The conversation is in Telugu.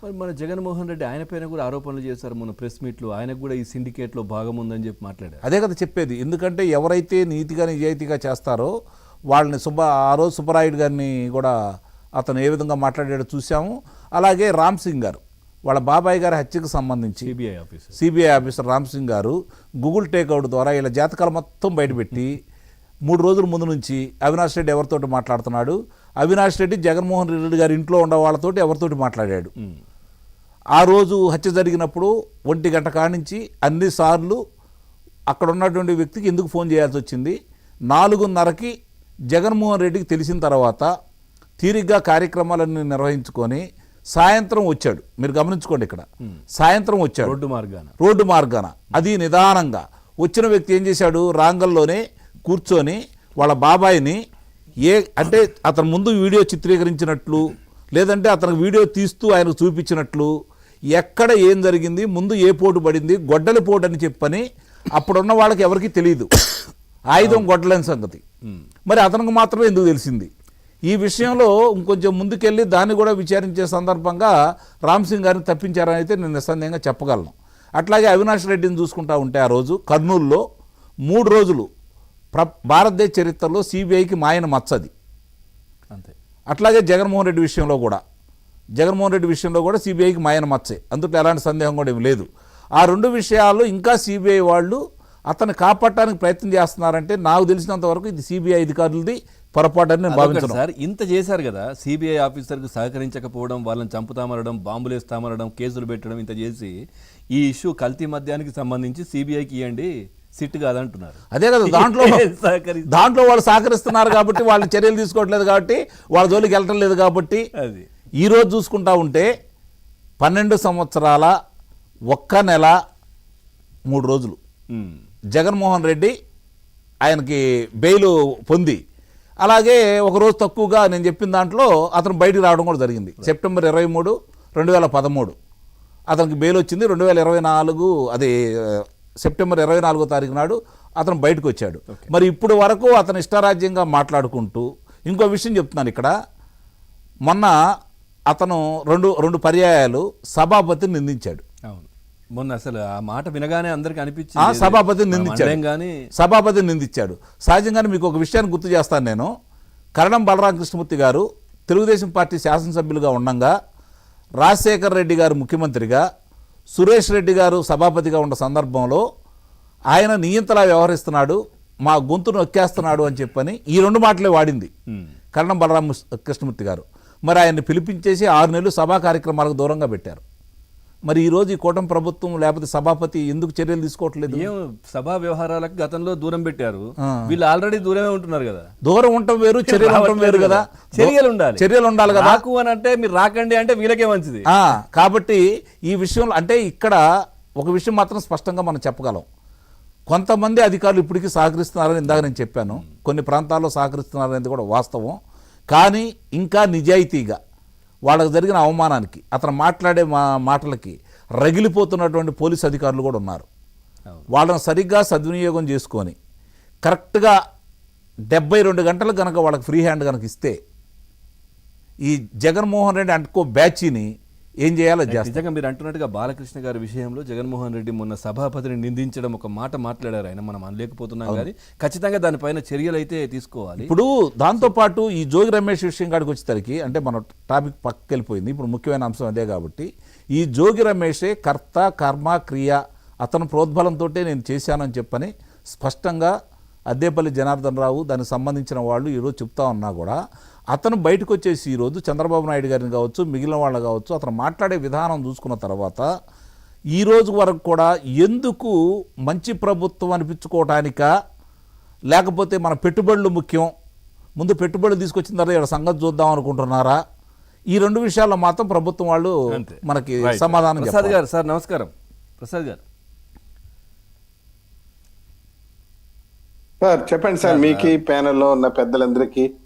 మరి మన జగన్మోహన్ రెడ్డి ఆయన పైన కూడా ఆరోపణలు చేశారు మొన్న ప్రెస్ మీట్లో. ఆయనకు కూడా ఈ సిండికేట్లో భాగం ఉందని చెప్పి మాట్లాడారు. అదే కదా చెప్పేది. ఎందుకంటే ఎవరైతే నీతిగా నిజాయితీగా చేస్తారో వాళ్ళని ఆ రోజు సుబ్బరాయుడు గారిని కూడా అతను ఏ విధంగా మాట్లాడాడో చూసాము. అలాగే రామ్ సింగ్ గారు వాళ్ళ బాబాయ్ గారి హత్యకు సంబంధించి సిబిఐ ఆఫీసర్ రామ్ సింగ్ గారు గూగుల్ టేక్అవుట్ ద్వారా వీళ్ళ జాతకాలు మొత్తం బయటపెట్టి 3 రోజుల ముందు నుంచి అవినాష్ రెడ్డి ఎవరితోటి మాట్లాడుతున్నాడు, అవినాష్ రెడ్డి జగన్మోహన్ రెడ్డి గారి ఇంట్లో ఉన్న వాళ్ళతోటి ఎవరితోటి మాట్లాడాడు. ఆ రోజు హత్య జరిగినప్పుడు 1 గంట కానించి అన్నిసార్లు అక్కడ ఉన్నటువంటి వ్యక్తికి ఎందుకు ఫోన్ చేయాల్సి వచ్చింది. 4:30కి జగన్మోహన్ రెడ్డికి తెలిసిన తర్వాత తీరిగ్గా కార్యక్రమాలన్నీ నిర్వహించుకొని సాయంత్రం వచ్చాడు. మీరు గమనించుకోండి, ఇక్కడ సాయంత్రం వచ్చాడు రోడ్డు మార్గాన. అది నిదానంగా వచ్చిన వ్యక్తి ఏం చేశాడు, రాంగల్లోనే కూర్చొని వాళ్ళ బాబాయిని అంటే అతను ముందు వీడియో చిత్రీకరించినట్లు, లేదంటే అతనికి వీడియో తీస్తూ ఆయనకు చూపించినట్లు, ఎక్కడ ఏం జరిగింది, ముందు ఏ పోటు పడింది, గొడ్డలి పోటు అని చెప్పని అప్పుడున్న వాళ్ళకి ఎవరికి తెలియదు ఆయుధం గొడ్డలని సంగతి. మరి అతనికి మాత్రమే ఎందుకు తెలిసింది? ఈ విషయంలో ఇంకొంచెం ముందుకెళ్ళి దాన్ని కూడా విచారించే సందర్భంగా రామ్ సింగ్ గారిని తప్పించారని అయితే నేను నిస్సందేహంగా చెప్పగలను. అట్లాగే అవినాష్ రెడ్డిని చూసుకుంటా ఉంటే ఆ రోజు కర్నూలులో 3 రోజులు భారతదేశ చరిత్రలో సిబిఐకి మాయన మచ్చది. అంతే. అట్లాగే జగన్మోహన్ రెడ్డి విషయంలో కూడా సిబిఐకి మాయన మచ్చే, అందులో ఎలాంటి సందేహం కూడా ఏమి లేదు. ఆ 2 విషయాల్లో ఇంకా సిబిఐ వాళ్ళు అతన్ని కాపాడటానికి ప్రయత్నం చేస్తున్నారంటే నాకు తెలిసినంత వరకు ఇది సిబిఐ అధికారులది పొరపాటు నేను భావించాను. సార్ ఇంత చేశారు కదా, సిబిఐ ఆఫీసర్కు సహకరించకపోవడం, వాళ్ళని చంపుతామనడం, బాంబులేస్తామనడం, కేసులు పెట్టడం, ఇంత చేసి ఈ ఇష్యూ కల్తీ మద్యానికి సంబంధించి సిబిఐకి ఇవ్వండి, సిట్ కాదంటున్నారు. అదే కదా, దాంట్లో వాళ్ళు సహకరిస్తున్నారు కాబట్టి వాళ్ళు చర్యలు తీసుకోవట్లేదు కాబట్టి వాళ్ళ జోలికి వెళ్ళటం లేదు కాబట్టి. అది ఈరోజు చూసుకుంటా ఉంటే 12 సంవత్సరాల 1 నెల 3 రోజులు జగన్మోహన్ రెడ్డి ఆయనకి బెయిల్ పొంది, అలాగే ఒకరోజు తక్కువగా నేను చెప్పిన దాంట్లో అతను బయటికి రావడం కూడా జరిగింది. సెప్టెంబర్ 23, 2013 అతనికి బెయిల్ వచ్చింది. 2024 అది సెప్టెంబర్ 24వ తారీఖు నాడు అతను బయటకు వచ్చాడు. మరి ఇప్పుడు వరకు అతను ఇష్టారాజ్యంగా మాట్లాడుకుంటూ, ఇంకో విషయం చెప్తున్నాను ఇక్కడ, మొన్న అతను రెండు పర్యాయాలు సభాపతిని నిందించాడు. మొన్న అసలు ఆ మాట వినగానే అందరికి అనిపించింది సభాపతిని నిందించాడు. సహజంగానే మీకు ఒక విషయాన్ని గుర్తు చేస్తాను నేను. కరణం బలరామకృష్ణమూర్తి గారు తెలుగుదేశం పార్టీ శాసనసభ్యులుగా ఉండగా, రాజశేఖర రెడ్డి గారు ముఖ్యమంత్రిగా, సురేష్ రెడ్డి గారు సభాపతిగా ఉన్న సందర్భంలో ఆయన నియంతలా వ్యవహరిస్తున్నాడు, మా గొంతు నొక్కేస్తున్నాడు అని చెప్పని ఈ 2 మాటలే వాడింది కరణం బలరామకృష్ణమూర్తి గారు. మరి ఆయన్ని పిలిపించేసి 6 నెలలు సభా కార్యక్రమాలకు దూరంగా పెట్టారు. మరి ఈ రోజు ఈ కూటమి ప్రభుత్వం లేకపోతే సభాపతి ఎందుకు చర్యలు తీసుకోవట్లేదు? సభా వ్యవహారాలకు గతంలో దూరం పెట్టారు, వీళ్ళు ఆల్రెడీ దూరమే ఉంటున్నారు కదా. దూరం ఉండటం వేరు, చర్యలు ఉండటం వేరు కదా. చర్యలు ఉండాలి కదా. రాకు అని అంటే మీరు రాకండి అంటే వీళ్ళకే మంచిది. కాబట్టి ఈ విషయంలో అంటే ఇక్కడ ఒక విషయం మాత్రం స్పష్టంగా మనం చెప్పగలం. కొంతమంది అధికారులు ఇప్పటికీ సహకరిస్తున్నారని ఇందాక నేను చెప్పాను, కొన్ని ప్రాంతాల్లో సహకరిస్తున్నారనేది కూడా వాస్తవం. కానీ ఇంకా నిజాయితీగా వాళ్ళకు జరిగిన అవమానానికి, అతను మాట్లాడే మాటలకి రగిలిపోతున్నటువంటి పోలీసు అధికారులు కూడా ఉన్నారు. వాళ్ళని సరిగ్గా సద్వినియోగం చేసుకొని కరెక్ట్గా 72 గంటలు కనుక వాళ్ళకి ఫ్రీ హ్యాండ్ కనుక ఇస్తే ఈ జగన్మోహన్ రెడ్డి అంటుకో బ్యాచ్ని ఏం చేయాలో చేస్తారు. నిజంగా మీరు అంటున్నట్టుగా బాలకృష్ణ గారి విషయంలో జగన్మోహన్ రెడ్డి మొన్న సభాపతిని నిందించడం ఒక మాట మాట్లాడారు ఆయన, మనం అనలేకపోతున్నాం కానీ ఖచ్చితంగా దానిపైన చర్యలు అయితే తీసుకోవాలి. ఇప్పుడు దాంతోపాటు ఈ జోగి రమేష్ విషయం కాడికి వచ్చేసరికి అంటే మన టాపిక్ పక్కకి వెళ్ళిపోయింది, ఇప్పుడు ముఖ్యమైన అంశం అదే కాబట్టి ఈ జోగి రమేషే కర్త కర్మ క్రియ, అతను ప్రోద్బలంతో నేను చేశానని చెప్పని స్పష్టంగా అద్దేపల్లి జనార్దన్ రావు దానికి సంబంధించిన వాళ్ళు ఈరోజు చెప్తా ఉన్నా కూడా అతను బయటకు వచ్చేసి ఈరోజు చంద్రబాబు నాయుడు గారిని కావచ్చు, మిగిలిన వాళ్ళు కావచ్చు, అతను మాట్లాడే విధానం చూసుకున్న తర్వాత ఈ రోజు వరకు కూడా ఎందుకు మంచి ప్రభుత్వం అనిపించుకోవటానికా, లేకపోతే మన పెట్టుబడులు ముఖ్యం, ముందు పెట్టుబడులు తీసుకొచ్చిన తర్వాత ఇక్కడ సంగతి చూద్దాం అనుకుంటున్నారా? ఈ 2 విషయాల్లో మాత్రం ప్రభుత్వం వాళ్ళు మనకి సమాధానం చెప్పాలి. ప్రసాద్ గారు సార్ నమస్కారం. ప్రసాద్ గారు సార్ చెప్పండి సార్, మీకు ప్యానెల్లో ఉన్న పెద్దలందరికీ